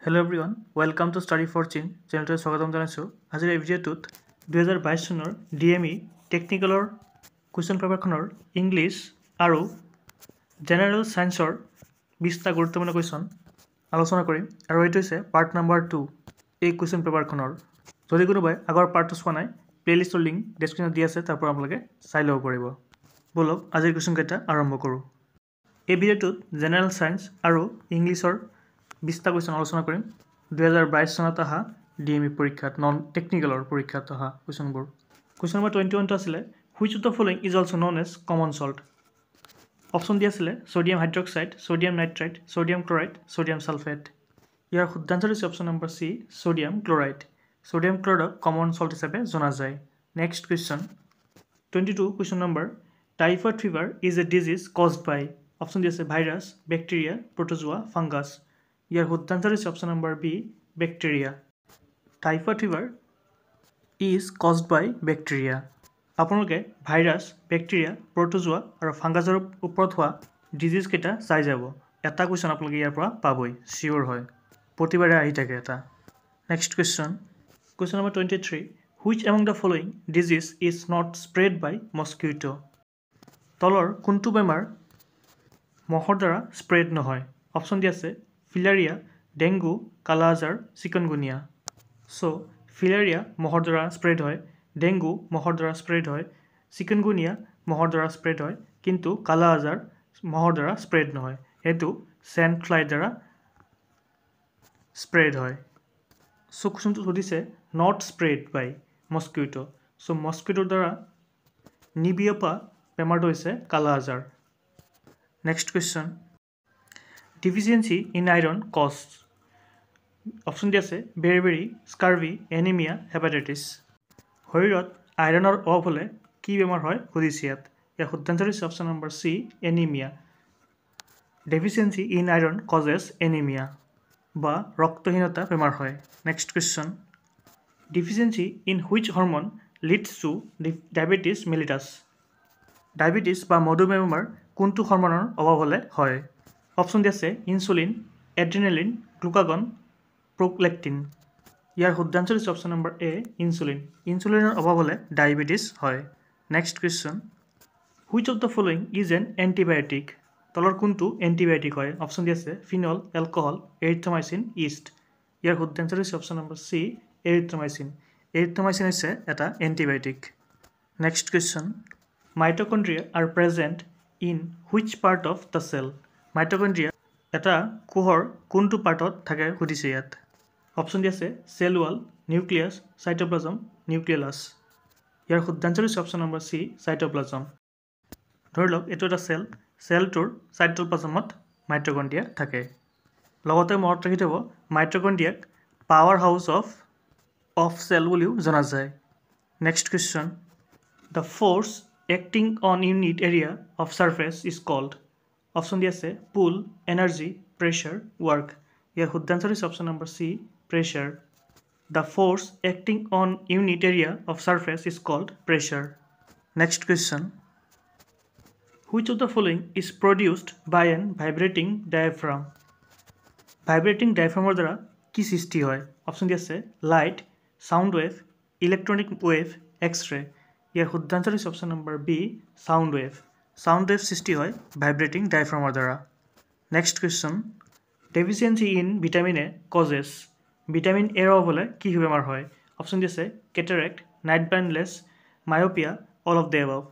Hello everyone, welcome to Study for Chin চেনেলটোত স্বাগতম জনাইছোঁ। আজিৰ এই ভিডিঅ'টোত 2022 চনৰ DME টেকনিকেলৰ কুৱেশ্যন পেপাৰখনৰ ইংলিছ আৰু জেনেৰেল সায়েন্সৰ 20টা গুৰুত্বপূৰ্ণ কুৱেশ্যন আলোচনা কৰিম আৰু এইটো হৈছে পাৰ্ট নম্বৰ 2 এই কুৱেশ্যন পেপাৰখনৰ। যদি কোনোবাই আগৰ পাৰ্টটো চোৱা নাই প্লেলিষ্টৰ লিংক ডেছক্ৰিপশ্যনত দি আছে, তাৰ পৰা আপোনালোকে চাই ল'ব পাৰিব। বলক আজিৰ কুৱেশ্যনকেইটা আৰম্ভ কৰোঁ। এই ভিডিঅ'টোত জেনেৰেল সায়েন্স আৰু ইংলিছৰ 20টা কুৱেশ্যন আলোচনা কৰিম 2022 চনত অহা DME পৰীক্ষাত নন টেকনিকেলৰ পৰীক্ষাত অহা কুৱেশ্যনবোৰ। কুৱেশ্যন নম্বৰ 21টো আছিলে which of the following is also' known as common salt. Option দি আছিলে sodium hydroxide, sodium nitrite, sodium chloride, sodium sulphate. ইয়াৰ শুদ্ধাঞ্চল হৈছে option number C sodium chloride. Sodium ক্লৰাইডক কমন সল্ট হিচাপে জনা যায়। Next question 22 question number typhoid fever is a disease caused by. Option দি আছে ভাইৰাছ, বেক্টেৰিয়া, প্ৰটোজোৱা, ফাংগাছ। ইয়াৰ শুদ্ধাঞ্চল হৈছে option number B bacteria. Typhoid fever is caused by bacteria. আপোনালোকে ভাইৰাছ, বেক্টেৰিয়া, প্ৰটোজোৱা আৰু ফাংগাছৰ ওপৰত হোৱা ডিজিজকেইটা চাই যাব। এটা কুৱেশ্যন আপোনালোকে ইয়াৰ পৰা পাবই, চিয়'ৰ হয়, প্ৰতিবাৰে আহি থাকে এটা। Next question number 23 which among the following disease is not spread by mosquito. তলৰ কোনটো বেমাৰ মহৰ দ্বাৰা স্প্ৰেড নহয়? অপশ্যন দি আছে ফিলাৰিয়া, ডেংগু, কালা আজাৰ, চিকনগুনিয়া। চ' ফিলাৰিয়া মহৰ দ্বাৰা স্প্ৰেড হয়, ডেংগু মহৰ দ্বাৰা স্প্ৰেড হয়, চিকনগুনিয়া মহৰ দ্বাৰা স্প্ৰেড হয়, কিন্তু কালা আজাৰ মহৰ দ্বাৰা স্প্ৰেড নহয়। সেইটো চেণ্ড ফ্লাইৰ দ্বাৰা স্প্ৰেড হয়। চ' কুৱেশ্যনটো সুধিছে not spread by mosquito. So' মস্কিটোৰ দ্বাৰা নিবিয়পা বেমাৰটো হৈছে kala azar. Next question deficiency in iron caused. Option দি আছে বেৰবেৰি, স্কাৰ্ভি, এনিমিয়া, হেপাটাইটিছ। শৰীৰত আইৰণৰ অভাৱ হ'লে কি বেমাৰ হয় সুধিছে ইয়াত। ইয়াৰ শুদ্ধাঞ্চল হৈছে option number C anaemia. Deficiency in iron causes anaemia বা ৰক্তহীনতা বেমাৰ হয়। Next question deficiency in which hormone leads to diabetes mellitus. Diabetes বা মধুমেহ বেমাৰ কোনটো হৰমনৰ অভাৱ হ'লে হয়? অপশ্যন দি আছে ইনচুলিন, এড্ৰিনেলিন, গ্লুকাগন, প্ৰ'লেক্টিন। ইয়াৰ শুদ্ধাঞ্চল হৈছে অপশ্যন নম্বৰ এ ইনচুলিন। ইনচুলিনৰ অভাৱ হ'লে ডায়েবেটিছ হয়। Next question which of the following is an antibiotic. তলৰ কোনটো এণ্টিবায়'টিক হয়? অপশ্যন দি আছে ফিনল, এলকহল, এৰিথ্ৰমাইচিন, ইষ্ট। ইয়াৰ শুদ্ধাঞ্চল হৈছে option number C erythromycin. Erythromycin হৈছে এটা antibiotic. Next question mitochondria are present in which part of the cell. Mitochondria এটা কোষৰ কোনটো পাৰ্টত থাকে সুধিছে ইয়াত। অপশ্যন দি আছে চেল ৱাল, নিউক্লিয়াছ, চাইটোপ্লাজম, নিউক্লিয়াছ। ইয়াৰ শুদ্ধাঞ্চল হৈছে অপশ্যন নম্বৰ চি চাইটোপ্লাজম। ধৰি লওক এইটো এটা চেল, চেলটোৰ চাইটোপ্লাজমত মাইটকণ্ড্ৰিয়া থাকে। লগতে মনত ৰাখি থ'ব মাইটকণ্ড্ৰিয়াক পাৱাৰ হাউচ অফ চেল বুলিও জনা যায়। Next question the force acting on unit area of surface is called. Option দি আছে পুল, এনাৰ্জি, প্ৰেছাৰ, ৱৰ্ক। ইয়াৰ শুদ্ধাঞ্চল হৈছে option number C pressure. The force acting on unit area of surface is called pressure. Next question which of the following is produced by an vibrating diaphragm. Vibrating ডায়েফ্ৰামৰ দ্বাৰা কি সৃষ্টি হয়? Option দি আছে light, sound wave, electronic wave, X-ray. ইয়াৰ শুদ্ধাঞ্চল হৈছে option number B sound wave. Sound wave সৃষ্টি হয় ভাইব্ৰেটিং ডায়েফ্ৰামৰ দ্বাৰা। Next question deficiency in vitamin A causes. Vitamin এৰ অভাৱ হ'লে কি বেমাৰ হয়? অপশ্যন দি আছে cataract, night blindness, myopia, all of the above.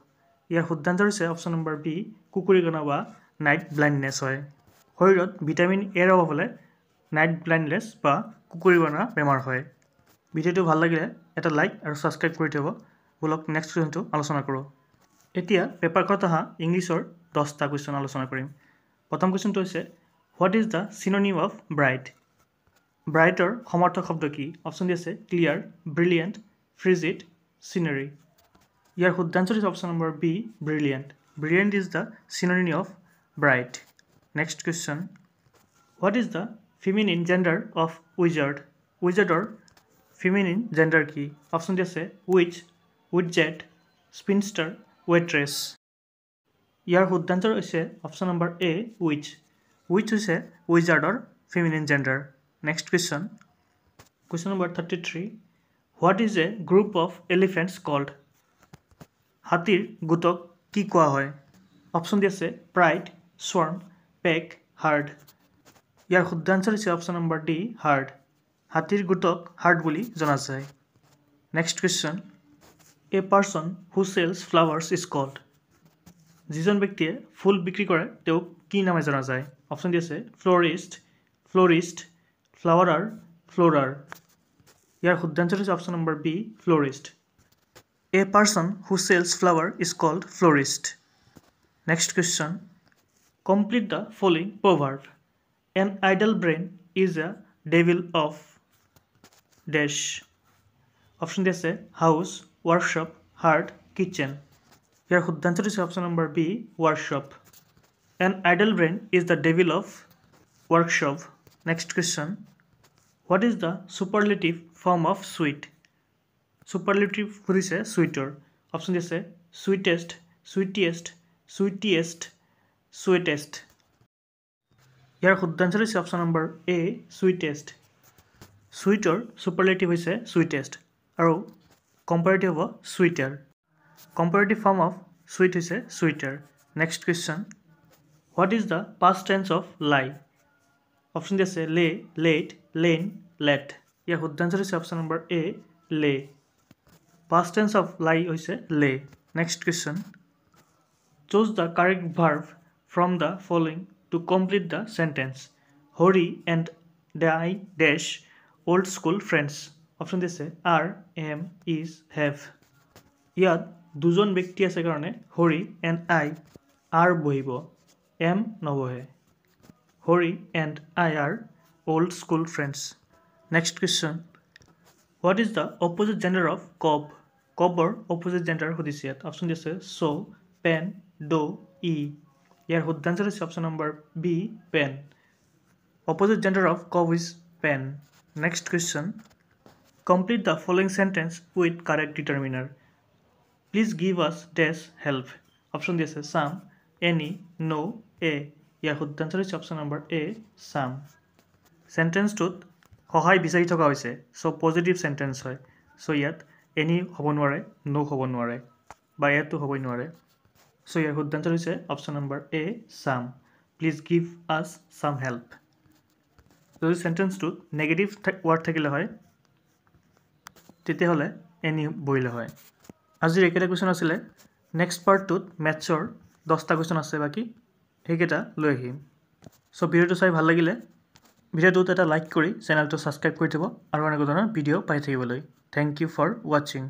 ইয়াৰ শুদ্ধাঞ্চল হৈছে অপশ্যন নম্বৰ বি কুকুৰীকণা বা নাইট ব্লাইণ্ডনেছ হয়। শৰীৰত ভিটামিন এৰ অভাৱ হ'লে নাইট ব্লাইণ্ডনেছ বা কুকুৰীকণা বেমাৰ হয়। ভিডিঅ'টো ভাল লাগিলে এটা লাইক আৰু ছাবস্ক্ৰাইব কৰি থ'ব। বলক নেক্সট কুৱেশ্যনটো আলোচনা কৰোঁ। এতিয়া পেপাৰখনত অহা ইংলিছৰ 10টা কুৱেশ্যন আলোচনা কৰিম। প্ৰথম কুৱেশ্যনটো হৈছে what is the synonym of bright. ব্ৰাইটৰ সমাৰ্থক শব্দ কি? অপশ্যন দি আছে ক্লিয়াৰ, ব্ৰিলিয়েণ্ট, ফ্ৰিজিড, চিনাৰী। ইয়াৰ শুদ্ধাঞ্চল হৈছে option number B brilliant. Brilliant is the synonym of bright. Next question what is the feminine gender of wizard. উইজাৰ্ডৰ ফিমিনিন জেণ্ডাৰ কি? অপশ্যন দি আছে উইচ, উইডজেট, স্পিনষ্টাৰ, ৱেট্ৰেছ। ইয়াৰ শুদ্ধাঞ্চল হৈছে option number A witch. Witch হৈছে উইজাৰ্ডৰ feminine gender. Next question. Question number 33. What is a group of elephants called? হাতিৰ গোটক কি কোৱা হয়? অপশ্যন দি আছে প্ৰাইড, স্বাৰ্ম, পেক, হাৰ্ড। ইয়াৰ শুদ্ধ আনসাৰ হৈছে অপশ্যন নম্বৰ ডি হাৰ্ড। হাতিৰ গোটক হাৰ্ড বুলি জনা যায়। Next question. A person who sells flowers is called. যিজন ব্যক্তিয়ে ফুল বিক্ৰী কৰে তেওঁক কি নামে জনা যায়? অপশ্যন দি আছে ফ্লৰিষ্ট, ফ্লৰিষ্ট, ফ্লাৱাৰাৰ, ফ্লোৰাৰ। ইয়াৰ শুদ্ধ আনসাৰ হৈছে option number B florist. A person who sells flower is called florist. Next question. Complete the following proverb. An idle brain is a devil of dash. Option D আছে house, workshop, heart, kitchen. Here শুদ্ধ answer is option number B workshop. An idle brain is the devil of workshop. Next question. What is the superlative form of sweet? Superlative হৈছে sweeter. Option আছে sweetest, sweetiest, sweetiest, sweetest. ইয়াৰ শুদ্ধ answer হৈছে option number এ sweetest. Sweeter superlative হৈছে sweetest আৰু comparative হ'ব sweeter. Comparative form of sweet হৈছে sweeter. Next question. What is the past tense of lie? Option আছে lay, late, lane, let. ইয়াৰ শুদ্ধ answer হৈছে option number A lay. Past tense of lie hoise lay. Next question. Choose the correct verb from the following to complete the sentence. Hori and I dash old school friends. Option dise are, am, is, have. Yat দুজন ব্যক্তি আছে কাৰণে Hori and I are বহিব, am নবহে. Hori and I are old school friends. Next question. What is the opposite gender of cob? Cobber opposite gender সুধিছে ইয়াত। Option দি আছে so, pen, do, e. ইয়াৰ শুদ্ধ আনসাৰ হৈছে option number B pen. Opposite gender of cob is pen. Next question. Complete the following sentence with correct determiner. Please give us dash help. Option দি আছে some, any, no, a. ইয়াৰ শুদ্ধ answer হৈছে option number A some. সেন্টেন্সটোত সহায় বিচাৰি থকা হৈছে সো পজিটিভ সেন্টেন্স হয়। সো ইয়াত এনি হ'ব নোৱাৰে, নো হ'ব নোৱাৰে বা ইয়াতো হ'বই নোৱাৰে। সো ইয়াৰ শুদ্ধ আনসাৰ হৈছে option number A some. Please give আছ some হেল্প। যদি সেন্টেন্সটোত নেগেটিভ ৱাৰ্ড থাকিলে হয় তেতিয়াহ'লে এনি বহিলে হয়। আজিৰ একেটা কুৱেশ্যন আছিলে। নেক্সট পাৰ্টটোত মেথছৰ 10টা কুৱেশ্যন আছে বাকী, সেইকেইটা লৈ আহিম। সো ভিডিঅ'টো চাই ভাল লাগিলে ভিডিঅ'টোত এটা লাইক কৰি চেনেলটো ছাবস্ক্ৰাইব কৰি থ'ব আৰু এনেকুৱা ধৰণৰ ভিডিঅ' পাই থাকিবলৈ। থেংক ইউ ফৰ ৱাচিং।